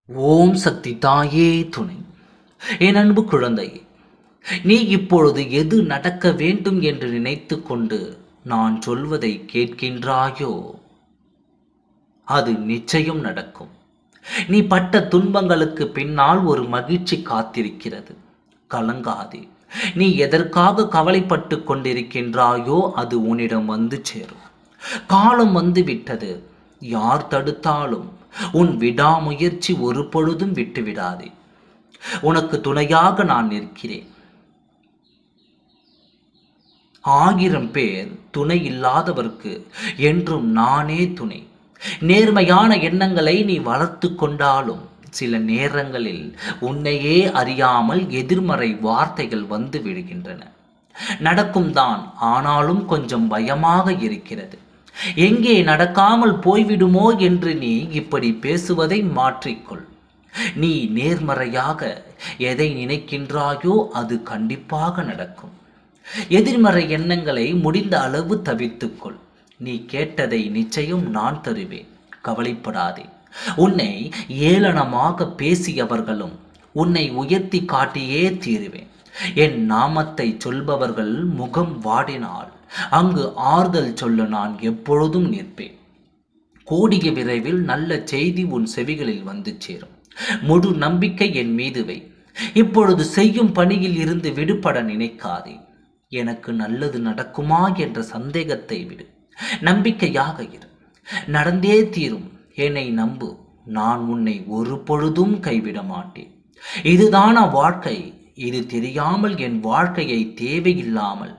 ஓம் சக்தி தாயே துணை. என் அன்பு குழந்தையே, நீ இப்பொழுது எது நடக்க வேண்டும் என்று நினைத்து கொண்டு நான் சொல்வதை கேட்கின்றாயோ அது நிச்சயம் நடக்கும். நீ பட்ட துன்பங்களுக்கு பின்னால் ஒரு மகிழ்ச்சி காத்திருக்கிறது. கலங்காதே. நீ எதற்காக கவலைப்பட்டு கொண்டிருக்கின்றாயோ அது உன்னிடம் வந்து சேரும். காலம் வந்து விட்டது. யார் தடுத்தாலும் உன் விடாமுயற்சி ஒரு பொழுதும் விட்டுவிடாதே. உனக்கு துணையாக நான் நிற்கிறேன். 1000 பேர் துணை இல்லாதவர்க்கு என்றும் நானே துணை. நேர்மையான எண்ணங்களை நீ வளர்த்து கொண்டாலும் சில நேரங்களில் உன்னையே அறியாமல் எதிர்மறை வார்த்தைகள் வந்து விடுகின்றன. நடக்கும் தான், ஆனாலும் கொஞ்சம் பயமாக இருக்கிறது. எங்கே நடக்காமல் போய்விடுமோ என்று நீ இப்படி பேசுவதை மாற்றிக்கொள். நீ நேர்மறையாக எதை நினைக்கின்றாயோ அது கண்டிப்பாக நடக்கும். எதிர்மறை எண்ணங்களை முடிந்த அளவு தவிர்த்துக்கொள். நீ கேட்டதை நிச்சயம் நான் தருவேன். கவலைப்படாதே. உன்னை ஏளனமாக பேசியவர்களும் உன்னை உயர்த்தி காட்டியே தீருவேன். என் நாமத்தை சொல்பவர்கள் முகம் வாடினால் அங்கு ஆறுதல் சொல்ல நான் எப்பொழுதும் நிற்பேன். கூடிய விரைவில் நல்ல செய்தி உன் செவிகளில் வந்து சேரும். முழு நம்பிக்கை என் மீது வை. இப்பொழுது செய்யும் பணியில் இருந்து விடுபட நினைக்காதே. எனக்கு நல்லது நடக்குமா என்ற சந்தேகத்தை விடு. நம்பிக்கையாக இரு. நடந்தே தீரும். என்னை நம்பு. நான் உன்னை ஒரு பொழுதும் கைவிட மாட்டேன். இதுதானா வாழ்க்கை? இது தெரியாமல் என் வாழ்க்கையை தேவையில்லாமல்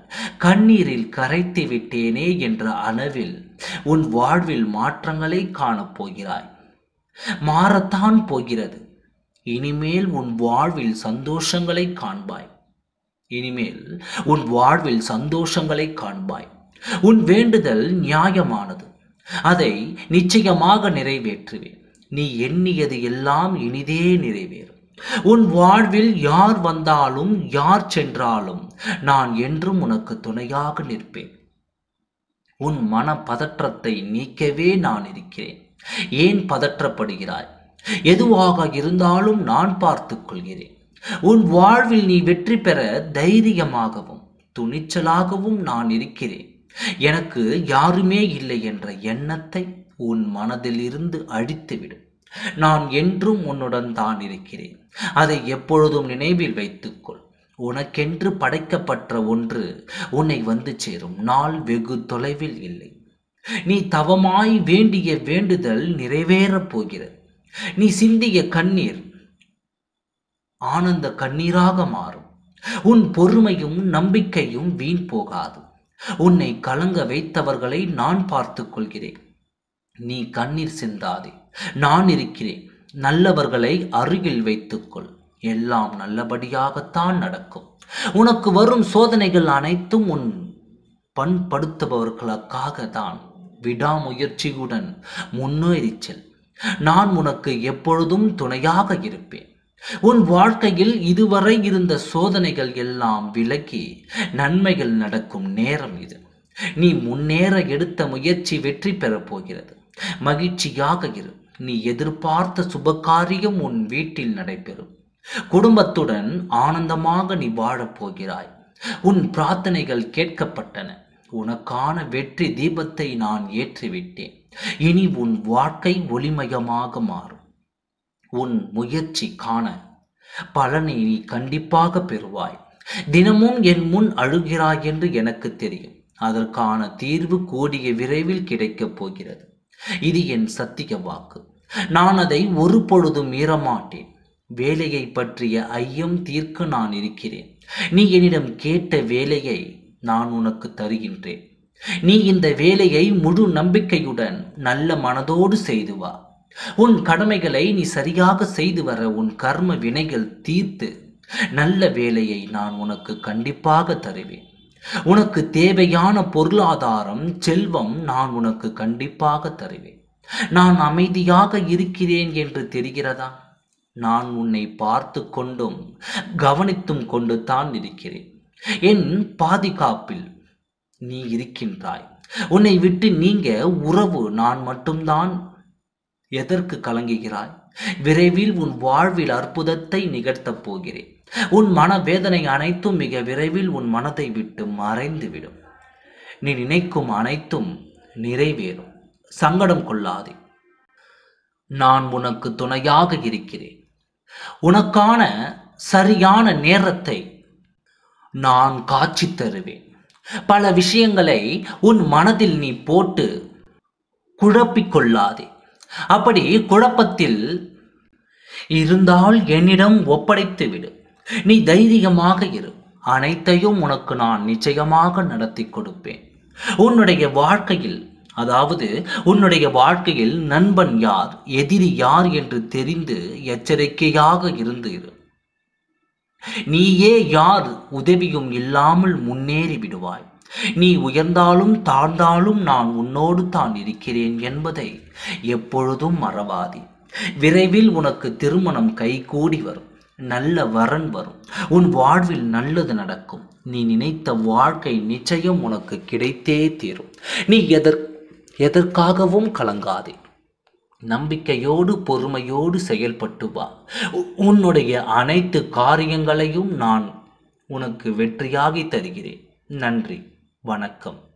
கண்ணீரில் கரைத்து விட்டேனே என்ற அளவில் உன் வாழ்வில் மாற்றங்களை காணப்போகிறாய். மாறத்தான் போகிறது. இனிமேல் உன் வாழ்வில் சந்தோஷங்களை காண்பாய். இனிமேல் உன் வாழ்வில் சந்தோஷங்களை காண்பாய். உன் வேண்டுதல் நியாயமானது. அதை நிச்சயமாக நிறைவேற்றுவேன். நீ எண்ணியது எல்லாம் இனிதே நிறைவேறும். உன் வாழ்வில் யார் வந்தாலும் யார் சென்றாலும் நான் என்றும் உனக்கு துணையாக நிற்பேன். உன் மன பதற்றத்தை நீக்கவே நான் இருக்கிறேன். ஏன் பதற்றப்படுகிறாய்? எதுவாக இருந்தாலும் நான் பார்த்துக் கொள்கிறேன். உன் வாழ்வில் நீ வெற்றி பெற தைரியமாகவும் துணிச்சலாகவும் நான் இருக்கிறேன். எனக்கு யாருமே இல்லை என்ற எண்ணத்தை உன் மனதில் இருந்து அழித்துவிடும். நான் என்றும் உன்னுடன் தான் இருக்கிறேன். அதை எப்பொழுதும் நினைவில் வைத்துக்கொள். உனக்கென்று படைக்கப்பட்ட ஒன்று உன்னை வந்து சேரும் நாள் வெகு தொலைவில் இல்லை. நீ தவமாய் வேண்டிய வேண்டுதல் நிறைவேறப் போகிறது. நீ சிந்திய கண்ணீர் ஆனந்த கண்ணீராக மாறும். உன் பொறுமையும் நம்பிக்கையும் வீண் போகாது. உன்னை கலங்க வைத்தவர்களை நான் பார்த்துக் கொள்கிறேன். நீ கண்ணீர் சிந்தாதே. நான் இருக்கிறேன். நல்லவர்களை அருகில் வைத்துக்கொள். எல்லாம் நல்லபடியாகத்தான் நடக்கும். உனக்கு வரும் சோதனைகள் அனைத்தும் உன் பண்படுத்துபவர்களுக்காக தான். விடாமுயற்சியுடன் முன்னேறிச் செல். நான் உனக்கு எப்பொழுதும் துணையாக இருப்பேன். உன் வாழ்க்கையில் இதுவரை இருந்த சோதனைகள் எல்லாம் விலகி நன்மைகள் நடக்கும் நேரம் இது. நீ முன்னேற எடுத்த முயற்சி வெற்றி பெறப் போகிறது. மகிழ்ச்சியாக இரு. நீ எதிர்பார்த்த சுபகாரியம் உன் வீட்டில் நடைபெறும். குடும்பத்துடன் ஆனந்தமாக நீ வாழப் போகிறாய். உன் பிரார்த்தனைகள் கேட்கப்பட்டன. உனக்கான வெற்றி தீபத்தை நான் ஏற்றிவிட்டேன். இனி உன் வாழ்க்கை ஒளிமயமாக மாறும். உன் முயற்சி காண பலனை நீ கண்டிப்பாக பெறுவாய். தினமும் என் முன் அழுகிறாய் என்று எனக்கு தெரியும். அதற்கான தீர்வு கூடிய விரைவில் கிடைக்கப் போகிறது. இது என் சத்திய வாக்கு. நான் அதை ஒரு பொழுதும் மீறமாட்டேன். வேலையை பற்றிய ஐயம் தீர்க்க நான் இருக்கிறேன். நீ என்னிடம் கேட்ட வேலையை நான் உனக்கு தருகின்றேன். நீ இந்த வேலையை முழு நம்பிக்கையுடன் நல்ல மனதோடு செய்து வா. உன் கடமைகளை நீ சரியாக செய்து வர உன் கர்ம வினைகள் தீர்த்து நல்ல வேலையை நான் உனக்கு கண்டிப்பாக தருவேன். உனக்கு தேவையான பொருளாதாரம் செல்வம் நான் உனக்கு கண்டிப்பாக தருவேன். நான் அமைதியாக இருக்கிறேன் என்று தெரிகிறதா? நான் உன்னை பார்த்து கொண்டும் கவனித்தும் கொண்டு தான் இருக்கிறேன். என் பாதுகாப்பில் நீ இருக்கின்றாய். உன்னை விட்டு நீங்க உறவு நான் மட்டும்தான். எதற்கு கலங்குகிறாய்? விரைவில் உன் வாழ்வில் அற்புதத்தை நிகழ்த்தப் போகிறேன். உன் மனவேதனை அனைத்தும் மிக விரைவில் உன் மனதை விட்டு மறைந்துவிடும். நீ நினைக்கும் அனைத்தும் நிறைவேறும். சங்கடம் கொள்ளாதே. நான் உனக்கு துணையாக இருக்கிறேன். உனக்கான சரியான நேரத்தை நான் காட்சி தருவேன். பல விஷயங்களை உன் மனதில் நீ போட்டு குழப்பிக் கொள்ளாதே. அப்படி குழப்பத்தில் இருந்தால் என்னிடம் ஒப்படைத்து விடு. நீ தைரியமாக இரு. அனைத்தையும் உனக்கு நான் நிச்சயமாக நடத்தி கொடுப்பேன். உன்னுடைய வாழ்க்கையில் உன்னுடைய வாழ்க்கையில் நண்பன் யார், எதிரி யார் என்று தெரிந்து எச்சரிக்கையாக இருந்து இரு. நீயே யார் உதவியும் இல்லாமல் முன்னேறி விடுவாய். நீ உயர்ந்தாலும் தாழ்ந்தாலும் நான் உன்னோடு தான் இருக்கிறேன் என்பதை எப்பொழுதும் மறவாதே. விரைவில் உனக்கு திருமணம் கைகூடி வரும். நல்ல வரன் வரும். உன் வாழ்வில் நல்லது நடக்கும். நீ நினைத்த வாழ்க்கை நிச்சயம் உனக்கு கிடைத்தே தீரும். நீ எதற்காகவும் கலங்காதே. நம்பிக்கையோடு பொறுமையோடு செயல்பட்டு வா. உன்னுடைய அனைத்து காரியங்களையும் நான் உனக்கு வெற்றியாகி தருகிறேன். நன்றி, வணக்கம்.